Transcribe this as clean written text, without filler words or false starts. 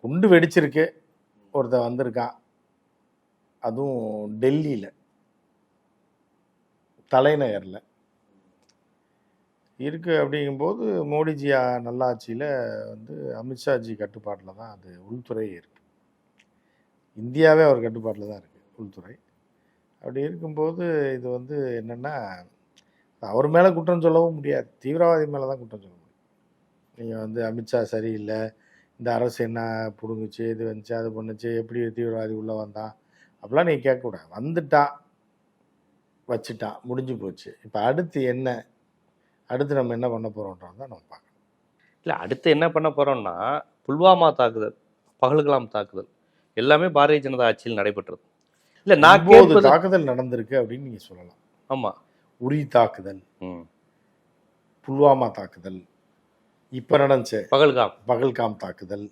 குண்டு வெடிச்சிருக்கு, ஒருத்தன் வந்திருக்கான், அதுவும் டெல்லியில் தலைநகரில் இருக்குது. அப்படிங்கும்போது மோடிஜி நல்லாட்சியில் வந்து அமித்ஷாஜி கட்டுப்பாட்டில் தான் அது உள்துறை இருக்குது. இந்தியாவே அவர் கட்டுப்பாட்டில் தான் இருக்குது உள்துறை. அப்படி இருக்கும்போது இது வந்து என்னென்னா, அவர் மேலே குற்றம் சொல்லவும் முடியாது, தீவிரவாதி மேலே தான் குற்றம் சொல்ல முடியும். நீங்கள் வந்து அமித்ஷா சரியில்லை, இந்த அரசு என்ன பிடுங்குச்சு, இது வந்துச்சு, அது பண்ணுச்சு, எப்படி தீவிரவாதி உள்ளே வந்தான் அப்படிலாம் நீங்கள் கேட்கக்கூடாது. வந்துட்டான், வச்சுட்டான், முடிஞ்சு போச்சு. இப்போ அடுத்து என்ன, அடுத்து நம்ம என்ன பண்ண போகிறோன்றதான் நம்ம பார்க்கணும். இல்லை, அடுத்து என்ன பண்ண போகிறோம்னா, புல்வாமா தாக்குதல், பகல்கலாம் தாக்குதல் எல்லாமே பாரதிய ஜனதா ஆட்சியில் நடைபெற்றது. இல்லை, நான் 9 தாக்குதல் நடந்திருக்கு அப்படின்னு நீங்கள் சொல்லலாம். ஆமாம், உரி தாக்குதல், புல்வாமா தாக்குதல், இப்போ நடந்துச்சு பகல்காம் பகல்காம் தாக்குதல்,